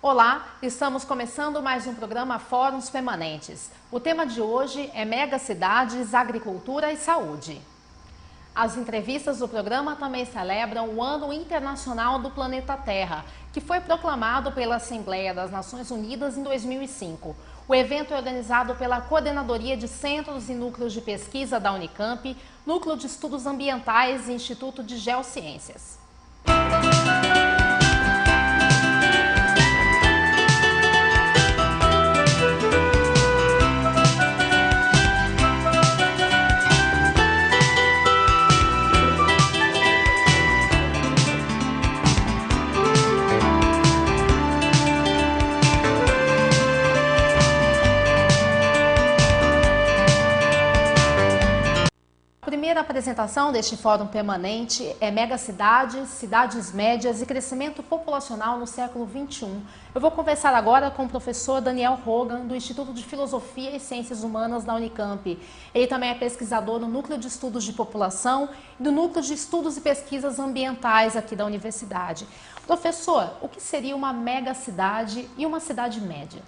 Olá, estamos começando mais um programa Fóruns Permanentes. O tema de hoje é Megacidades, Agricultura e Saúde. As entrevistas do programa também celebram o Ano Internacional do Planeta Terra, que foi proclamado pela Assembleia das Nações Unidas em 2005. O evento é organizado pela Coordenadoria de Centros e Núcleos de Pesquisa da Unicamp, Núcleo de Estudos Ambientais e Instituto de Geociências. A primeira apresentação deste Fórum Permanente é Megacidades, Cidades Médias e Crescimento Populacional no século XXI. Eu vou conversar agora com o professor Daniel Hogan, do Instituto de Filosofia e Ciências Humanas da Unicamp. Ele também é pesquisador no Núcleo de Estudos de População e do Núcleo de Estudos e Pesquisas Ambientais aqui da Universidade. Professor, o que seria uma megacidade e uma cidade média?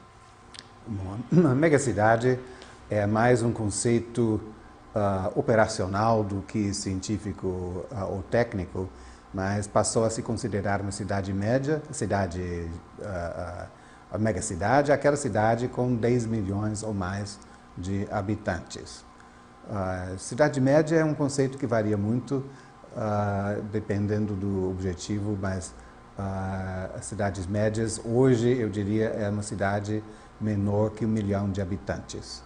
Uma megacidade é mais um conceito operacional do que científico ou técnico, mas passou a se considerar uma cidade média, a megacidade, aquela cidade com 10 milhões ou mais de habitantes. Cidade média é um conceito que varia muito, dependendo do objetivo, mas as cidades médias, hoje, eu diria, é uma cidade menor que 1 milhão de habitantes.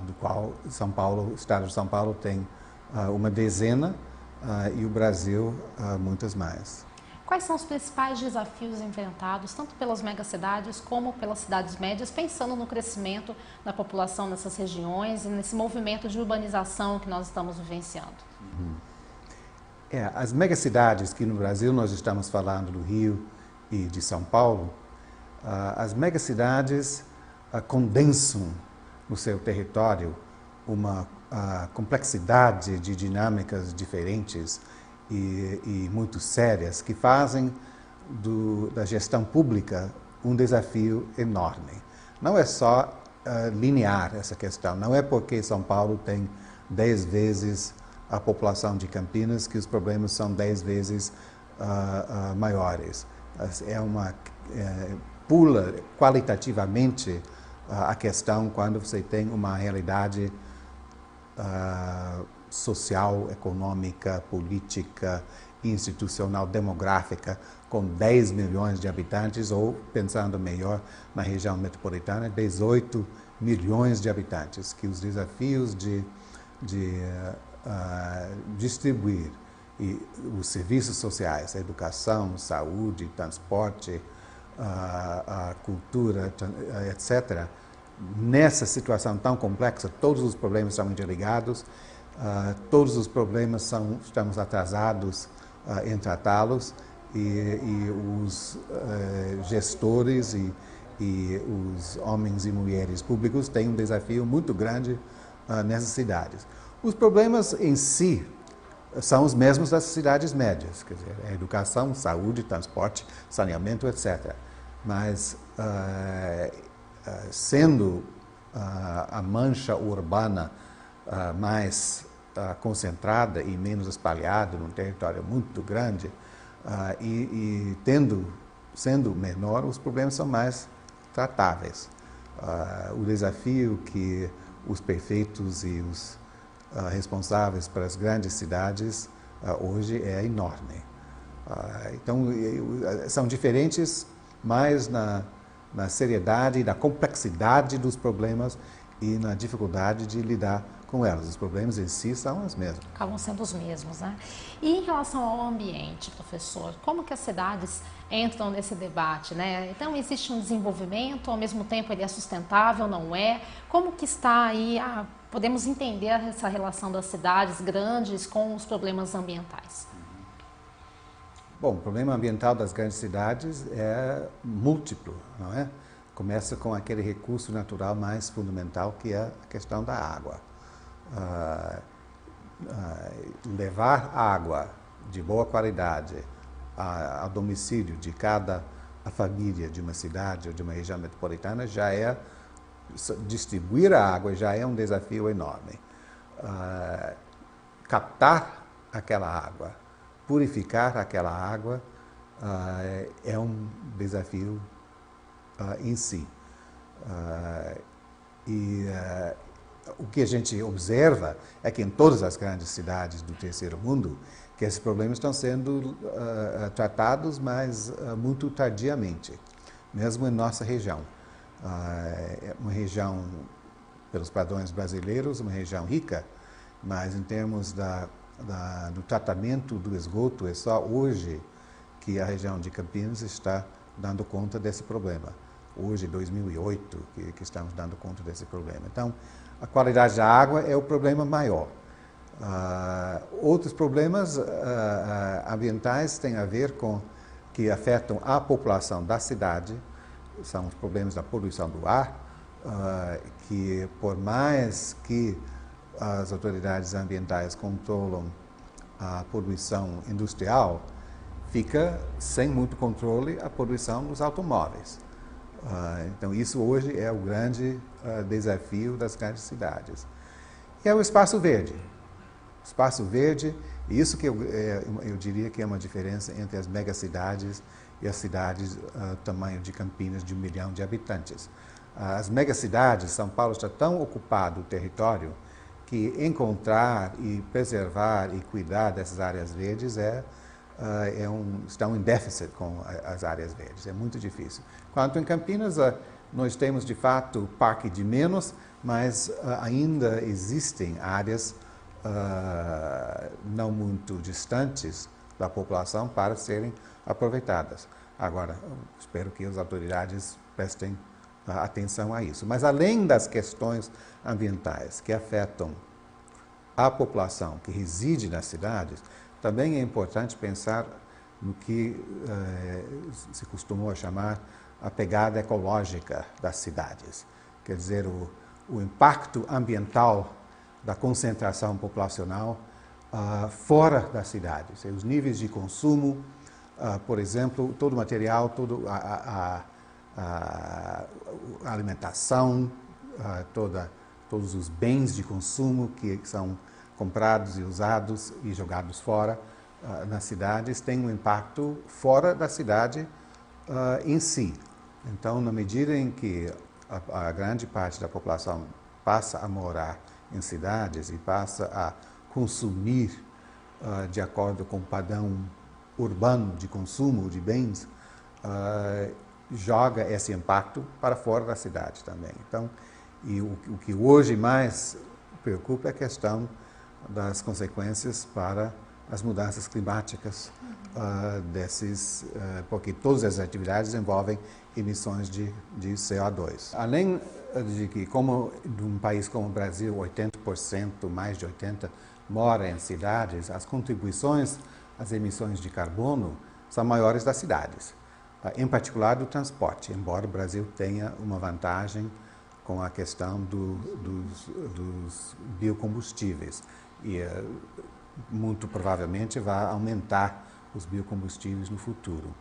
Do qual São Paulo, o estado de São Paulo tem uma dezena e o Brasil muitas mais. Quais são os principais desafios enfrentados, tanto pelas megacidades como pelas cidades médias, pensando no crescimento da população nessas regiões e nesse movimento de urbanização que nós estamos vivenciando? As megacidades, que no Brasil nós estamos falando do Rio e de São Paulo, as megacidades condensam no seu território uma complexidade de dinâmicas diferentes e muito sérias que fazem da gestão pública um desafio enorme. Não é só linear essa questão, não é porque São Paulo tem 10 vezes a população de Campinas que os problemas são 10 vezes maiores. Pula qualitativamente a questão quando você tem uma realidade social, econômica, política, institucional, demográfica, com 10 milhões de habitantes, ou, pensando melhor, na região metropolitana, 18 milhões de habitantes, que os desafios de distribuir os serviços sociais, a educação, saúde, transporte, a cultura, etc., nessa situação tão complexa, todos os problemas são interligados, todos os problemas estamos atrasados em tratá-los e os gestores e os homens e mulheres públicos têm um desafio muito grande nessas cidades. Os problemas em si são os mesmos das cidades médias, quer dizer, a educação, saúde, transporte, saneamento, etc. Mas sendo a mancha urbana mais concentrada e menos espalhada num território muito grande e sendo menor, os problemas são mais tratáveis. O desafio que os prefeitos e os responsáveis para as grandes cidades hoje é enorme. Então, são diferentes mais na seriedade e na complexidade dos problemas e na dificuldade de lidar com elas. Os problemas em si são os mesmos. Acabam sendo os mesmos, né? E em relação ao ambiente, professor, como que as cidades entram nesse debate, né? Então, existe um desenvolvimento, ao mesmo tempo ele é sustentável, não é? Como que está aí, podemos entender essa relação das cidades grandes com os problemas ambientais? Bom, o problema ambiental das grandes cidades é múltiplo, não é? Começa com aquele recurso natural mais fundamental, que é a questão da água. Levar água de boa qualidade ao domicílio de cada a família de uma cidade ou de uma região metropolitana já é, distribuir a água já é um desafio enorme. Captar aquela água, purificar aquela água é um desafio em si. O que a gente observa é que em todas as grandes cidades do terceiro mundo, que esses problemas estão sendo tratados, mas muito tardiamente, mesmo em nossa região. É uma região, pelos padrões brasileiros, uma região rica, mas em termos do tratamento do esgoto, é só hoje que a região de Campinas está dando conta desse problema. Hoje, 2008, que estamos dando conta desse problema. Então, a qualidade da água é o problema maior. Outros problemas ambientais têm a ver com que afetam a população da cidade, são os problemas da poluição do ar, que por mais que as autoridades ambientais controlam a poluição industrial, fica sem muito controle a poluição dos automóveis. Então, isso hoje é o grande desafio das grandes cidades. E é o espaço verde. Espaço verde, isso que eu diria que é uma diferença entre as megacidades e as cidades tamanho de Campinas, de 1 milhão de habitantes. As megacidades, São Paulo está tão ocupado o território que encontrar e preservar e cuidar dessas áreas verdes estão em déficit com as áreas verdes, é muito difícil. Quanto em Campinas, nós temos de fato parque de menos, mas ainda existem áreas não muito distantes da população para serem aproveitadas. Agora, espero que as autoridades prestem atenção a isso. Mas além das questões ambientais que afetam a população que reside nas cidades, também é importante pensar no que se costumou chamar a pegada ecológica das cidades. Quer dizer, o impacto ambiental da concentração populacional fora das cidades. Os níveis de consumo, por exemplo, todo o material, toda a alimentação, todos os bens de consumo que são comprados e usados e jogados fora nas cidades, têm um impacto fora da cidade em si. Então, na medida em que a grande parte da população passa a morar em cidades e passa a consumir de acordo com o padrão urbano de consumo de bens, joga esse impacto para fora da cidade também. Então, o que hoje mais preocupa é a questão das consequências para as mudanças climáticas porque todas as atividades envolvem emissões de CO2. Além de que, como num país como o Brasil, 80%, mais de 80%, mora em cidades, as contribuições às emissões de carbono são maiores das cidades, em particular do transporte, embora o Brasil tenha uma vantagem com a questão dos biocombustíveis e muito provavelmente vai aumentar os biocombustíveis no futuro.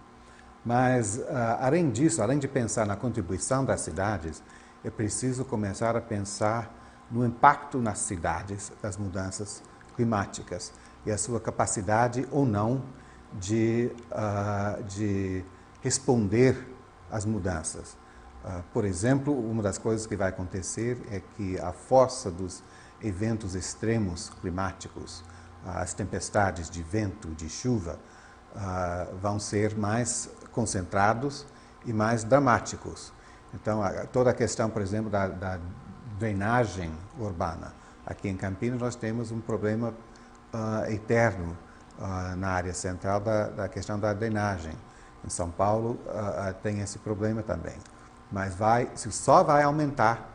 Mas, além disso, além de pensar na contribuição das cidades, é preciso começar a pensar no impacto nas cidades das mudanças climáticas e a sua capacidade ou não de responder às mudanças. Por exemplo, uma das coisas que vai acontecer é que a força dos eventos extremos climáticos, as tempestades de vento, de chuva, vão ser mais concentrados e mais dramáticos. Então, toda a questão, por exemplo, da drenagem urbana. Aqui em Campinas nós temos um problema eterno na área central da questão da drenagem. Em São Paulo tem esse problema também. Mas só vai aumentar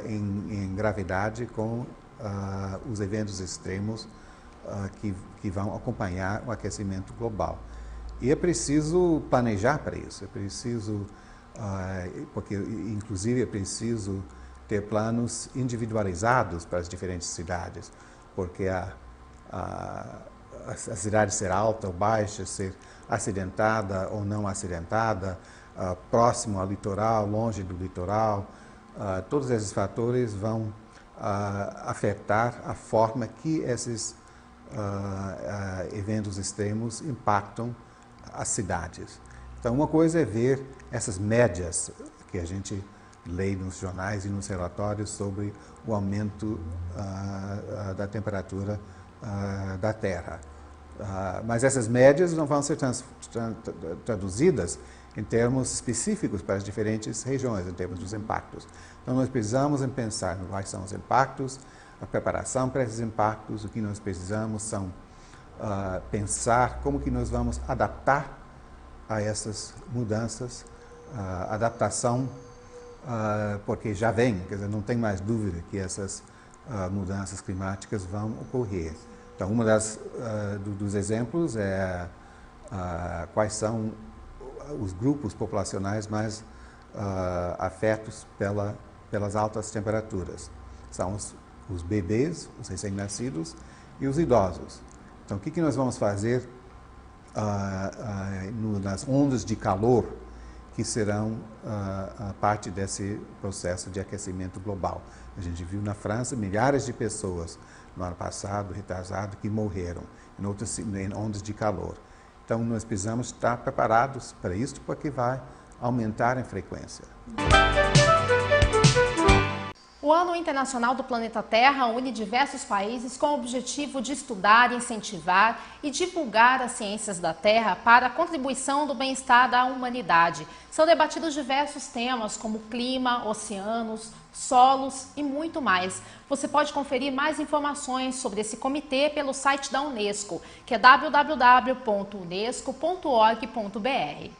em gravidade com os eventos extremos que vão acompanhar o aquecimento global. E é preciso planejar para isso, é preciso, porque inclusive é preciso ter planos individualizados para as diferentes cidades, porque a cidade ser alta ou baixa, ser acidentada ou não acidentada, próximo ao litoral, longe do litoral, todos esses fatores vão afetar a forma que esses eventos extremos impactam as cidades. Então, uma coisa é ver essas médias que a gente lê nos jornais e nos relatórios sobre o aumento da temperatura da Terra. Mas essas médias não vão ser traduzidas em termos específicos para as diferentes regiões, em termos dos impactos. Então, nós precisamos pensar em quais são os impactos, a preparação para esses impactos. O que nós precisamos são pensar como que nós vamos adaptar a essas mudanças, adaptação, porque já vem, quer dizer, não tem mais dúvida que essas mudanças climáticas vão ocorrer. Então, dos exemplos é quais são os grupos populacionais mais afetos pelas altas temperaturas. São os bebês, os recém-nascidos e os idosos. Então, o que nós vamos fazer nas ondas de calor que serão parte desse processo de aquecimento global? A gente viu na França milhares de pessoas no ano passado, retrasado, que morreram em ondas de calor. Então, nós precisamos estar preparados para isso, porque vai aumentar em frequência. O Ano Internacional do Planeta Terra une diversos países com o objetivo de estudar, incentivar e divulgar as ciências da Terra para a contribuição do bem-estar da humanidade. São debatidos diversos temas como clima, oceanos, solos e muito mais. Você pode conferir mais informações sobre esse comitê pelo site da Unesco, que é www.unesco.org.br.